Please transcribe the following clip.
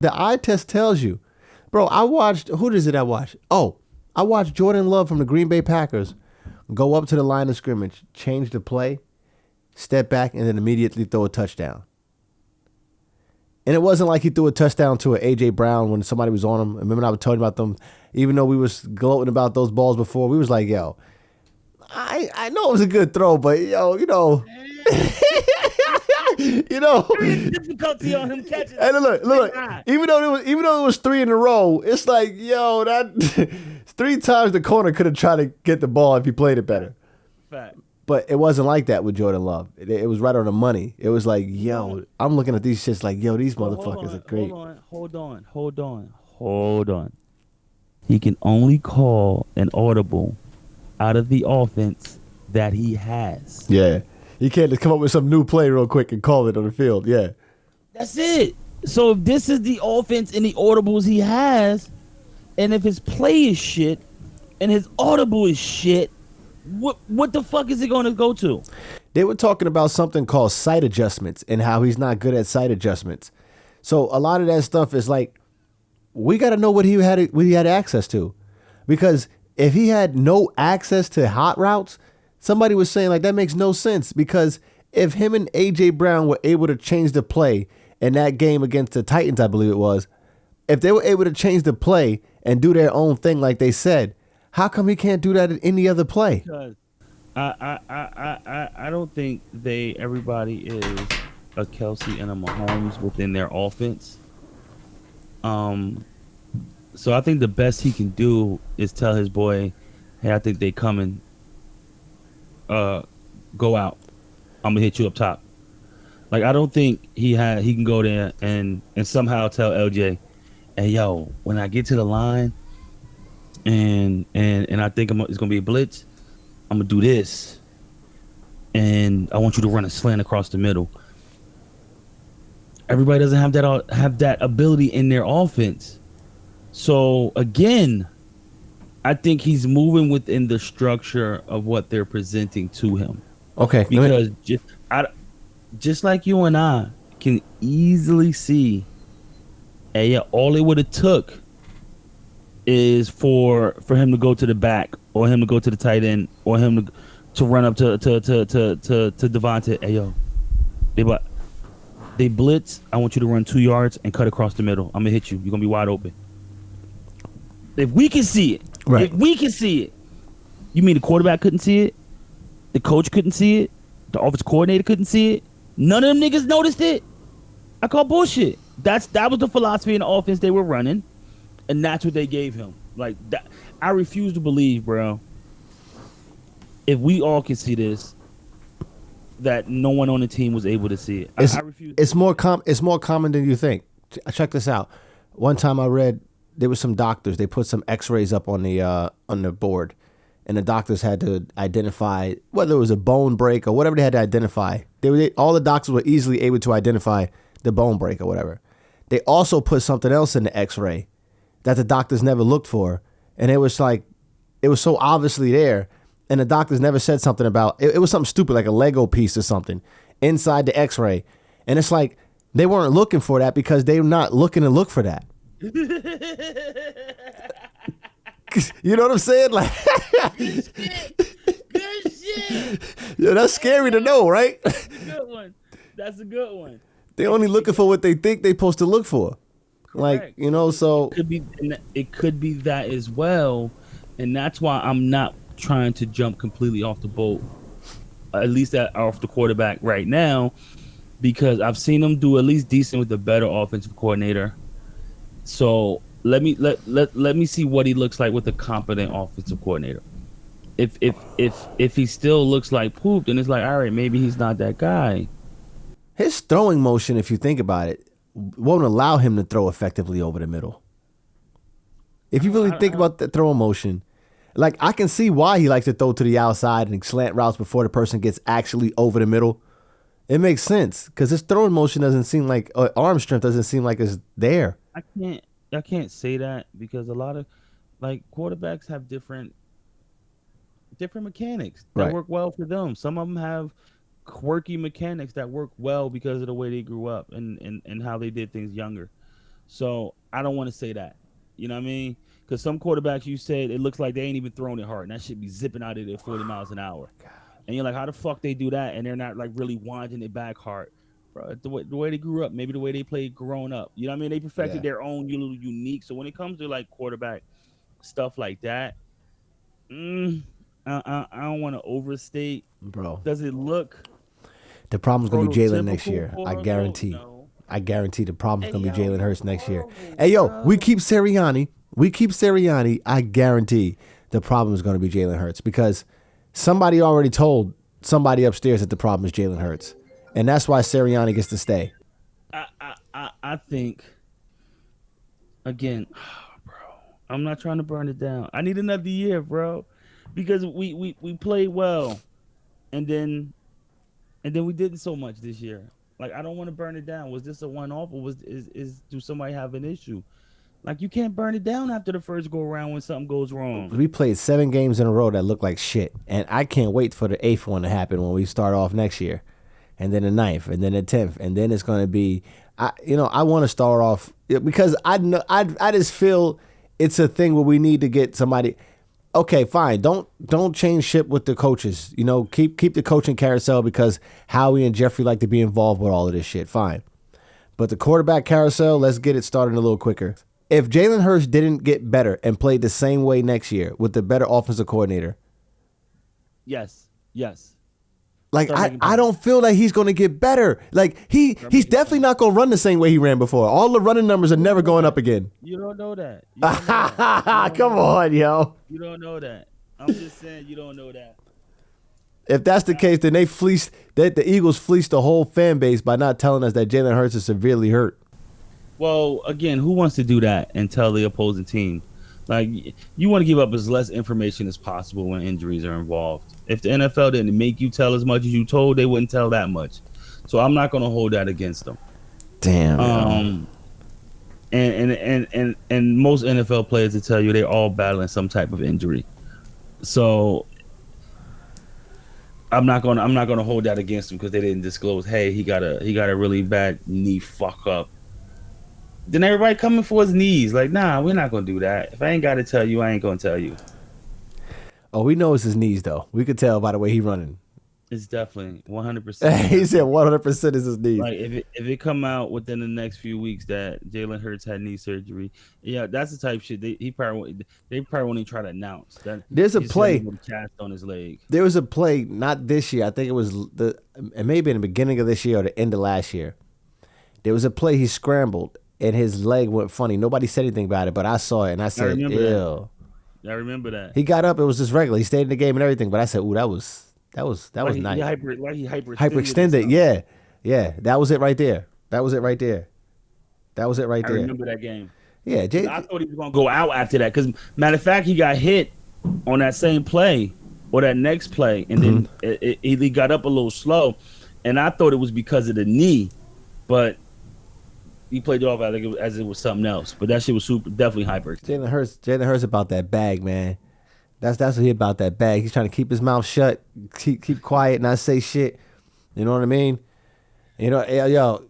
The eye test tells you. Bro, who is it I watched? Oh, I watched Jordan Love from the Green Bay Packers go up to the line of scrimmage, change the play, step back, and then immediately throw a touchdown. And it wasn't like he threw a touchdown to an A.J. Brown when somebody was on him. Remember I was talking about them, even though we was gloating about those balls before, we was like, yo, I know it was a good throw, but yo, you know. You know, difficulty on him catching. Hey, look. Even though it was 3 in a row, it's like, yo, that 3 times the corner could have tried to get the ball if he played it better. Fact. But it wasn't like that with Jordan Love. It was right on the money. It was like, yo, I'm looking at these shits like, yo, these motherfuckers are great. Hold on. He can only call an audible out of the offense that he has. Yeah. You can't just come up with some new play real quick and call it on the field. Yeah. That's it. So if this is the offense and the audibles he has, and if his play is shit and his audible is shit, what the fuck is it going to go to? They were talking about something called sight adjustments and how he's not good at sight adjustments. So a lot of that stuff is like, we got to know what he had access to. Because if he had no access to hot routes, somebody was saying like that makes no sense, because if him and A.J. Brown were able to change the play in that game against the Titans, I believe it was, if they were able to change the play and do their own thing like they said, how come he can't do that in any other play? Because I don't think everybody is a Kelsey and a Mahomes within their offense. So I think the best he can do is tell his boy, hey, I think they coming. Go out. I'm gonna hit you up top. Like, I don't think he can go there and somehow tell LJ, hey yo, when I get to the line and I think it's gonna be a blitz, I'm gonna do this, and I want you to run a slant across the middle. Everybody doesn't have that ability in their offense. So again, I think he's moving within the structure of what they're presenting to him. Okay. Because just like you and I can easily see, hey, yeah, all it would have took is for him to go to the back, or him to go to the tight end, or him to run up to Devontae. Hey, yo, they blitz. I want you to run 2 yards and cut across the middle. I'm gonna hit you. You're gonna be wide open. If we can see it, right. If we can see it, you mean the quarterback couldn't see it? The coach couldn't see it? The offensive coordinator couldn't see it? None of them niggas noticed it? I call bullshit. That was the philosophy in the offense they were running, and that's what they gave him. Like that, I refuse to believe, bro. If we all can see this, that no one on the team was able to see it. I refuse. It's more common than you think. Check this out. One time I read there was some doctors. They put some X-rays up on the board, and the doctors had to identify whether it was a bone break or whatever they had to identify. All the doctors were easily able to identify the bone break or whatever. They also put something else in the X-ray that the doctors never looked for, and it was so obviously there, and the doctors never said something about it. It was something stupid like a Lego piece or something inside the X-ray, and it's like they weren't looking for that because they're not looking to look for that. You know what I'm saying? Like, good shit. Yeah, that's scary to know, right? That's a good one. That's a good one. They only looking for what they think they're supposed to look for. Correct. Like, so it could be that as well, and that's why I'm not trying to jump completely off the boat, at least off the quarterback right now, because I've seen him do at least decent with the better offensive coordinator. So let me see what he looks like with a competent offensive coordinator. If he still looks like poop, then it's like, all right, maybe he's not that guy. His throwing motion, if you think about it, won't allow him to throw effectively over the middle. If you really think about the throwing motion, like, I can see why he likes to throw to the outside and slant routes before the person gets actually over the middle. It makes sense because his throwing motion doesn't seem like, arm strength doesn't seem like it's there. I can't say that because a lot of, like, quarterbacks have different mechanics that work well for them. Some of them have quirky mechanics that work well because of the way they grew up and how they did things younger. So I don't want to say that. You know what I mean? Because some quarterbacks, you said it looks like they ain't even throwing it hard, and that should be zipping out of there 40 miles an hour. And you're like, how the fuck they do that? And they're not like really winding it back hard, bro. The way they grew up, maybe the way they played growing up. You know what I mean? They perfected Yeah, their own little unique. So when it comes to like quarterback stuff like that, mm, I don't want to overstate. bro. Does it look The problem's gonna be Jalen next prototypical year. I for a goat? guarantee. No. I guarantee the problem's Hey gonna be yo, Jalen you Hurts next year. trolling, Hey yo, we bro. keep Sirianni. We keep Sirianni. I guarantee the problem is gonna be Jalen Hurts because somebody already told somebody upstairs that the problem is Jalen Hurts, and that's why Sirianni gets to stay. I think again, bro. I'm not trying to burn it down. I need another year, bro, because we played well, and then we didn't so much this year. Like I don't want to burn it down. Was this a one off, or is do somebody have an issue? Like you can't burn it down after the first go around when something goes wrong. We played 7 games in a row that look like shit, and I can't wait for the 8th one to happen when we start off next year, and then the 9th, and then the 10th, and then it's gonna be. I want to start off because I know I just feel it's a thing where we need to get somebody. Okay, fine. Don't change ship with the coaches. Keep the coaching carousel because Howie and Jeffrey like to be involved with all of this shit. Fine. But the quarterback carousel, let's get it started a little quicker. If Jalen Hurts didn't get better and played the same way next year with the better offensive coordinator, Yes, yes. like Start making I plays. don't feel like he's gonna get better. Like Start he's making definitely plays. not gonna run the same way he ran before. All the running numbers are never going up again. You don't know that. You don't know that. You don't Come know that. on, yo. You don't know that. I'm just saying you don't know that. If that's the case, then the Eagles fleeced the whole fan base by not telling us that Jalen Hurts is severely hurt. Well, again, who wants to do that and tell the opposing team? Like, you want to give up as less information as possible when injuries are involved. If the NFL didn't make you tell as much as you told, they wouldn't tell that much. So I'm not going to hold that against them. Damn. And most NFL players will tell you they're all battling some type of injury. So I'm not gonna hold that against them because they didn't disclose. Hey, he got a really bad knee fuck up. Then everybody coming for his knees. Like, nah, we're not gonna do that. If I ain't gotta tell you, I ain't gonna tell you. Oh, we know it's his knees though. We could tell by the way he running. It's definitely 100%. He said 100% is his knees. Like if it come out within the next few weeks that Jalen Hurts had knee surgery, yeah, that's the type of shit they probably won't even try to announce that. There's a He's just gonna play. get a cast on his leg. There was a play not this year. I think it was it may have been the beginning of this year or the end of last year. There was a play he scrambled and his leg went funny. Nobody said anything about it, but I saw it and I said, remember that. "Ew." I remember that. He got up. It was just regular. He stayed in the game and everything. But I said, "Ooh, that was Like nice." he hyperextended. Hyperextended. himself. Yeah. That was it right there. That was it right there. That was it right I there. remember that game. Yeah, I thought he was gonna go out after that. Because matter of fact, he got hit on that same play or that next play, and then he got up a little slow, and I thought it was because of the knee, but he played it off as it was something else. But that shit was definitely hyper. Jalen Hurts about that bag, man. That's what he about, that bag. He's trying to keep his mouth shut, keep quiet, not say shit. You know what I mean? Yo,